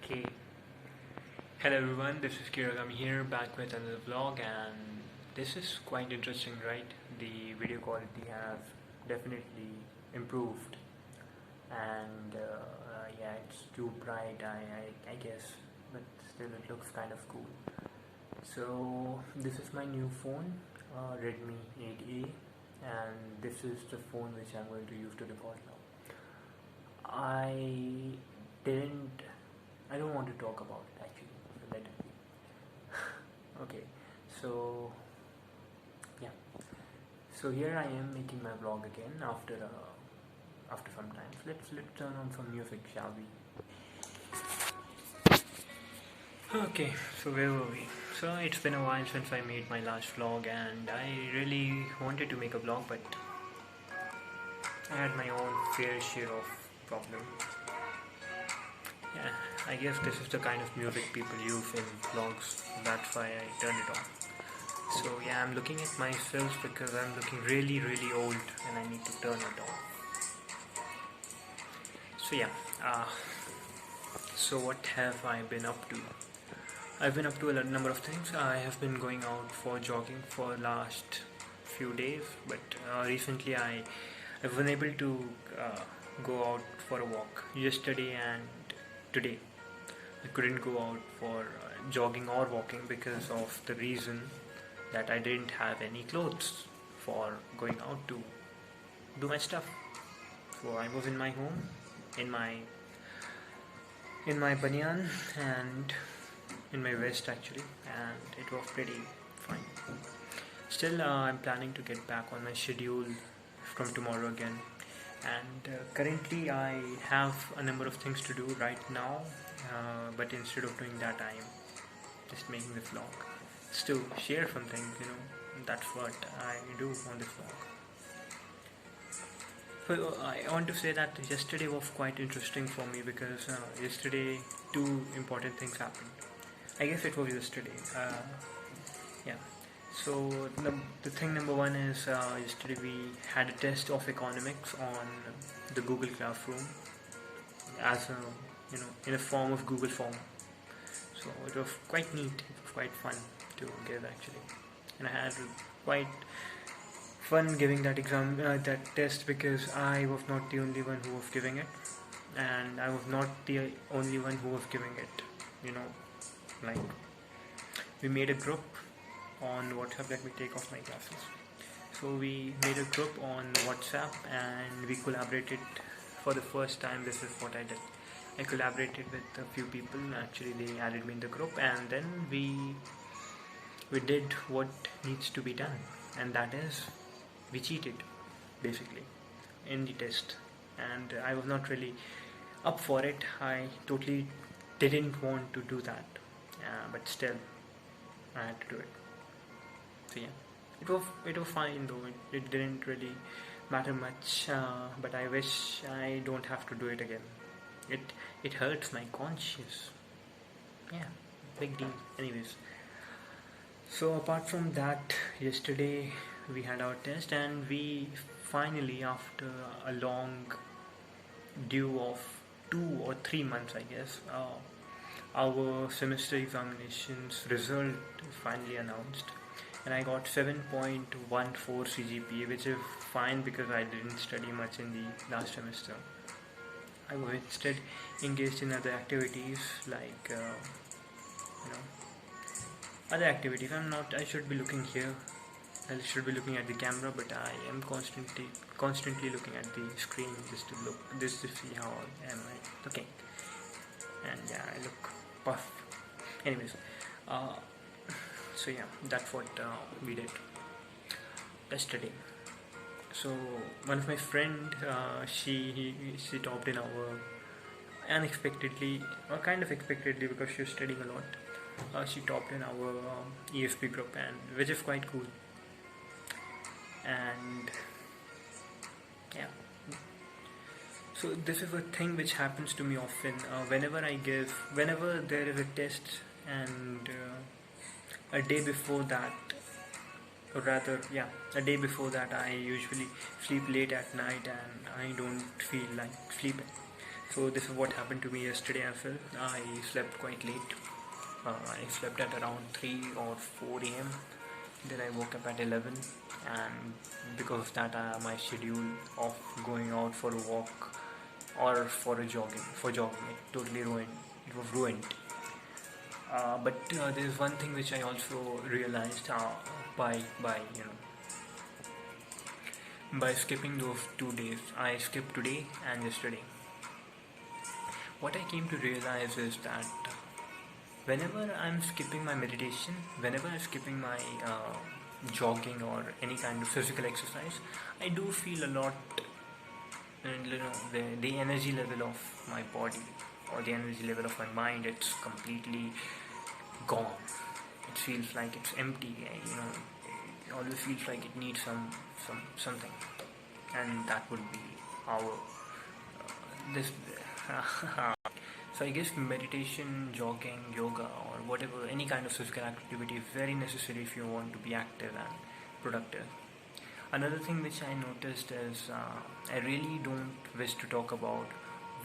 Okay. Hello everyone, this is Kiragami here, back with another vlog, and this is quite interesting, right? The video quality has definitely improved, and yeah, it's too bright, I guess, but still it looks kind of cool. So this is my new phone, Redmi 8A, and this is the phone which I'm going to use to record now. I didn't I don't want to talk about it actually, so let it be. Okay, so yeah, so here I am making my vlog again after some time. So let's turn on some music, shall we? Okay, so where were we? So it's been a while since I made my last vlog, and I really wanted to make a vlog, but I had my own fair share of problems. Yeah, I guess this is the kind of music people use in vlogs. That's why I turned it on. So yeah, I'm looking at myself because I'm looking really old and I need to turn it on. So yeah, uh, so what have I been up to? I've been up to a number of things. I have been going out for jogging for last few days, but recently I've been able to go out for a walk yesterday and today. I couldn't go out for jogging or walking because of the reason that I didn't have any clothes for going out to do my stuff. So I was in my home, in my banyan and in my vest actually, and it was pretty fine. Still, I'm planning to get back on my schedule from tomorrow again. And currently, I have a number of things to do right now, but instead of doing that, I am just making the vlog. Just to share something, that's what I do on this vlog. So I want to say that yesterday was quite interesting for me because yesterday two important things happened. I guess it was yesterday. Yeah. So the thing number one is yesterday we had a test of economics on the Google Classroom as a in a form of Google form. So it was quite neat. It was quite fun to give actually, and I had quite fun giving that exam, that test, because I was not the only one who was giving it, and I was not the only one who was giving it. Like we made a group on WhatsApp. Let me take off my glasses. So we made a group on WhatsApp and we collaborated for the first time. This is what I did. I collaborated with a few people. Actually, they added me in the group, and then we did what needs to be done, and that is we cheated basically in the test. And I was not really up for it. I totally didn't want to do that, but still I had to do it. So yeah, it was fine though. It didn't really matter much, but I wish I don't have to do it again. It hurts my conscience. Yeah, big deal. Anyways, so apart from that, yesterday we had our test, and we finally, after a long due of 2 or 3 months, I guess, our semester examinations result is finally announced, and I got 7.14 CGPA, which is fine because I didn't study much in the last semester. I was instead engaged in other activities like other activities. I should be looking here. I should be looking at the camera, but I am constantly looking at the screen just to see how am I looking. And yeah, I look puff. Anyways, so yeah, that's what we did yesterday. So one of my friend, she topped in our unexpectedly, or kind of expectedly, because she was studying a lot. She topped in our ESP group, and which is quite cool. And yeah, so this is a thing which happens to me often. Whenever there is a test, and a day before that, or rather, yeah, a day before that, I usually sleep late at night and I don't feel like sleeping. So this is what happened to me yesterday as well. I slept quite late. I slept at around 3 or 4 a.m. Then I woke up at 11, and because of that, my schedule of going out for a walk or for jogging, it totally ruined. It was ruined. But there's one thing which I also realized by by skipping those 2 days. I skipped today and yesterday. What I came to realize is that whenever I'm skipping my meditation, whenever I'm skipping my jogging or any kind of physical exercise, I do feel a lot. And the energy level of my body or the energy level of my mind, it's completely gone. It feels like it's empty. It always feels like it needs something, and that would be our this. So I guess meditation, jogging, yoga, or whatever, any kind of physical activity is very necessary if you want to be active and productive. Another thing which I noticed is I really don't wish to talk about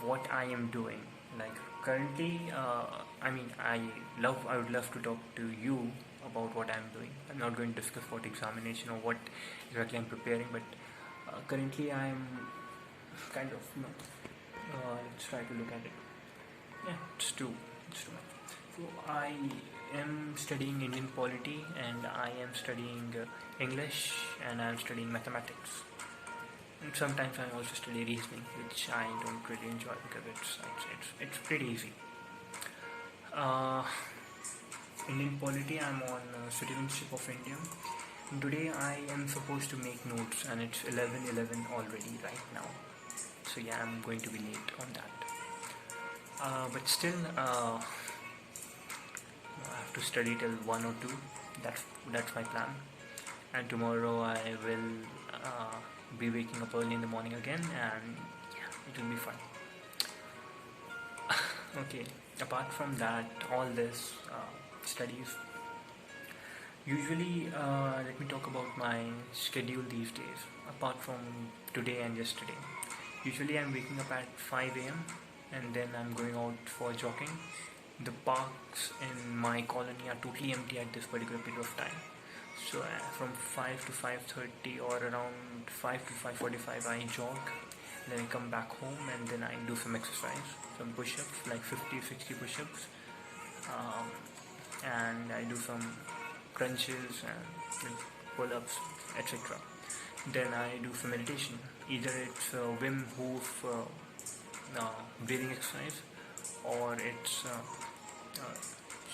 what I am doing. Like currently, I would love to talk to you about what I'm doing. I'm not going to discuss what examination or what exactly I'm preparing, but currently I'm kind of let's try to look at it. Yeah, it's too much. So I am studying Indian polity, and I am studying English, and I am studying mathematics. And sometimes I also study reasoning, which I don't really enjoy because it's pretty easy. Indian polity, I'm on citizenship of India. And today I am supposed to make notes, and it's 11:11 already right now. So yeah, I'm going to be late on that. But still, I have to study till 1 or 2. That's my plan. And tomorrow I will be waking up early in the morning again, and yeah, it will be fun. Okay. Apart from that, all this studies. Usually, let me talk about my schedule these days. Apart from today and yesterday, usually I'm waking up at 5 a.m. and then I'm going out for jogging. The parks in my colony are totally empty at this particular period of time. So from 5 to 5:30 or around 5 to 5:45 I jog. Then I come back home and then I do some exercise, some push-ups, like 50-60 push-ups. And I do some crunches and pull-ups, etc. Then I do some meditation. Either it's Wim Hof breathing exercise, or it's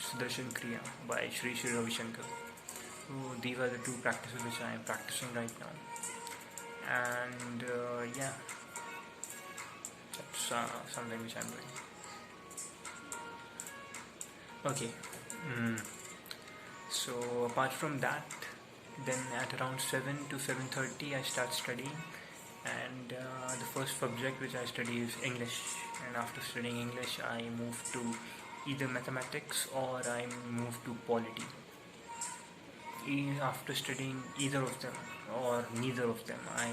Sudarshan Kriya by Sri Ravi Shankar. So these are the two practices which I am practicing right now. And yeah, that's something which I'm doing. Okay. So apart from that, then at around 7 to 7:30 I start studying, and the first subject which I study is English. And after studying English, I move to either mathematics or I move to polity. After studying either of them or neither of them, I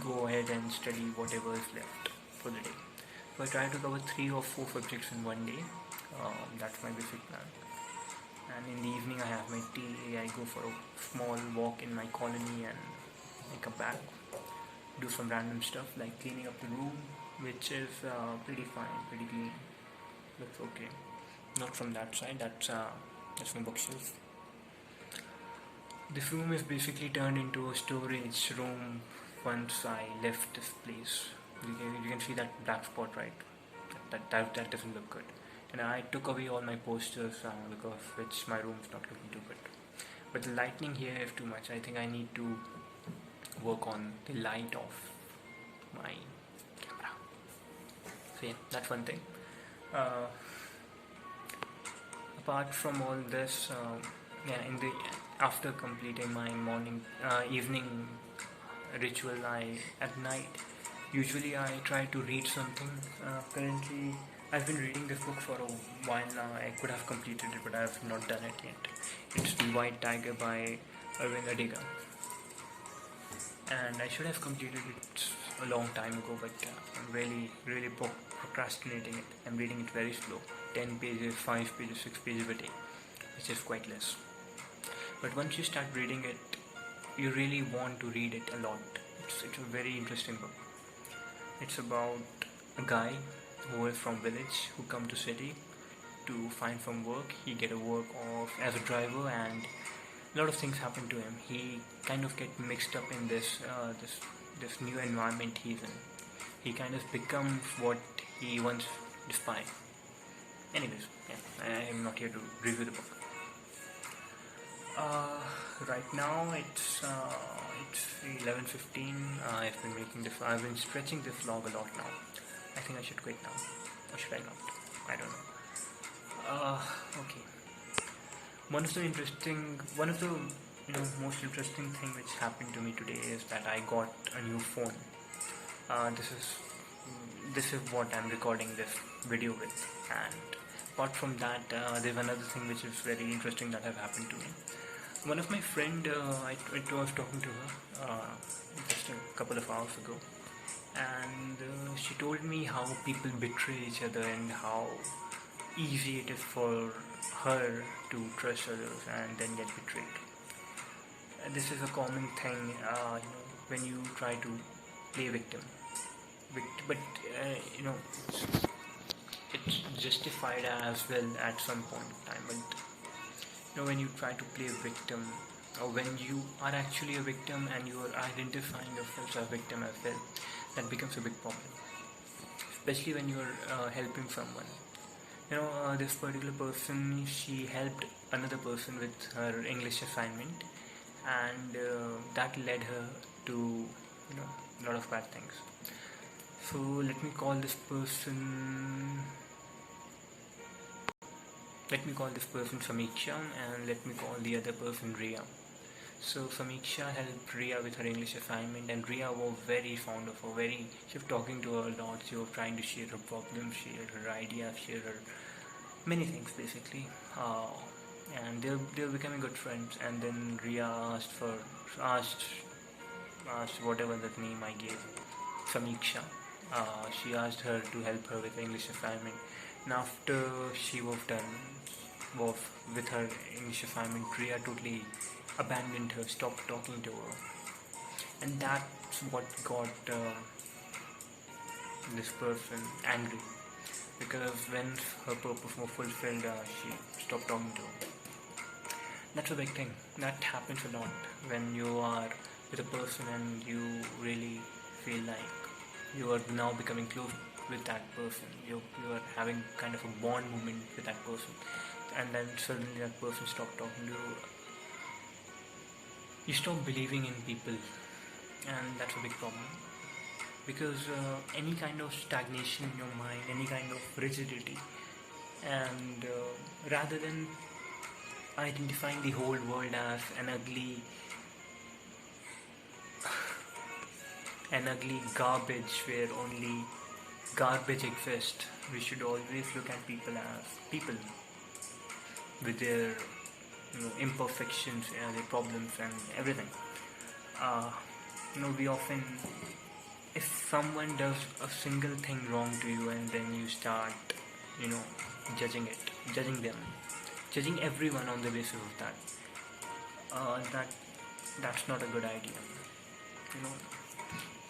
go ahead and study whatever is left for the day. So I try to cover 3 or 4 subjects in one day. That's my basic plan. And in the evening I have my tea, I go for a small walk in my colony, and I come back, do some random stuff like cleaning up the room, which is pretty fine, pretty clean, looks okay. Not from that side, that's my bookshelf. This room is basically turned into a storage room once I left this place. You can see that black spot, right? That doesn't look good. And I took away all my posters because of which my room's not looking too good. But the lighting here is too much. I think I need to work on the light of my camera. So yeah, that's one thing. Apart from all this, after completing my evening ritual, at night usually I try to read something. Currently, I've been reading this book for a while now. I could have completed it, but I have not done it yet. It's The White Tiger by Aravind Adiga, and I should have completed it a long time ago, but I'm really procrastinating it. I'm reading it very slow, 10 pages, 5 pages, 6 pages a day, which is quite less. But once you start reading it, you really want to read it a lot. It's a very interesting book. It's about a guy who is from village who come to city to find some work. He get a work of as a driver, and a lot of things happen to him. He kind of get mixed up in this new environment he's in. He kind of becomes what he once despised. Anyways, yeah, I am not here to review the book. Right now it's 11:15. I've been stretching this vlog a lot now. I think I should quit now, or should I not? I don't know. Okay. One of the most interesting thing which happened to me today is that I got a new phone. This is what I'm recording this video with, and apart from that, there's another thing which is very interesting that has happened to me. One of my friend, I was talking to her just a couple of hours ago, and she told me how people betray each other and how easy it is for her to trust others and then get betrayed. This is a common thing, when you try to play victim. But it's justified as well at some point in time. But when you try to play victim, or when you are actually a victim and you are identifying yourself as a victim as well, that becomes a big problem. Especially when you are helping someone. This particular person, she helped another person with her English assignment, and that led her to a lot of bad things. So let me call this person Samiksha, and let me call the other person Ria. So Samiksha helped Ria with her English assignment, and Ria was very fond of her. She was talking to her a lot. She was trying to share her problems, share her ideas, share her many things basically. And they were becoming good friends. And then Ria asked whatever that name I gave, Samiksha. She asked her to help her with the English assignment. And after she was done with her English assignment, Ria totally abandoned her, stopped talking to her. And that's what got this person angry. Because when her purpose was fulfilled, she stopped talking to her. That's a big thing. That happens a lot when you are with a person and you really feel like you are now becoming close with that person. You are having kind of a bond moment with that person, and then suddenly that person stops talking to you. You stop believing in people, and that's a big problem. Because any kind of stagnation in your mind, any kind of rigidity, and rather than identifying the whole world as an ugly garbage where only garbage exists, we should always look at people as people with their imperfections and their problems and everything. We often, if someone does a single thing wrong to you and then you start judging them, judging everyone on the basis of that's not a good idea.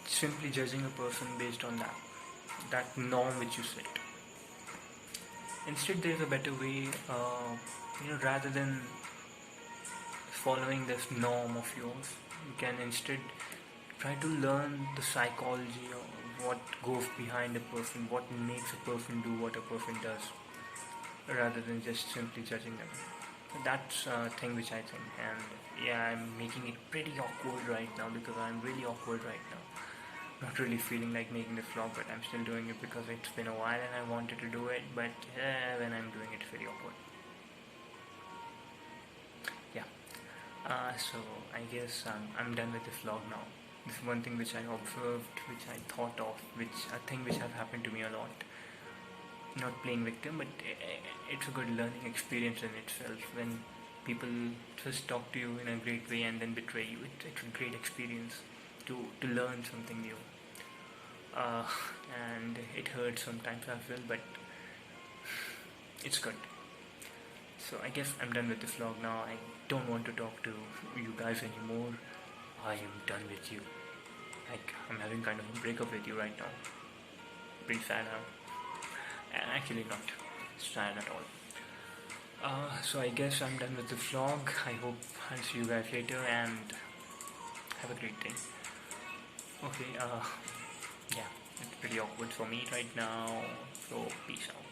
Simply judging a person based on that norm which you set. Instead, there is a better way. Rather than following this norm of yours, you can instead try to learn the psychology of what goes behind a person, what makes a person do what a person does, rather than just simply judging them. That's a thing which I think, and yeah, I'm making it pretty awkward right now because I'm really awkward right now. Not really feeling like making this vlog, but I'm still doing it because it's been a while and I wanted to do it, but when I'm doing it, it's very awkward. Yeah. So I guess I'm done with this vlog now. This is one thing which I observed, which I thought of, a thing which has happened to me a lot. Not playing victim, but it's a good learning experience in itself. When people just talk to you in a great way and then betray you, it's a great experience to learn something new. and it hurts sometimes as well, but it's good. So I guess I'm done with the vlog now. I don't want to talk to you guys anymore. I am done with you. Like, I'm having kind of a breakup with you right now. Pretty sad now. Actually not sad at all. So I guess I'm done with the vlog. I hope I'll see you guys later and have a great day. Okay, yeah, it's pretty awkward for me right now. So peace out.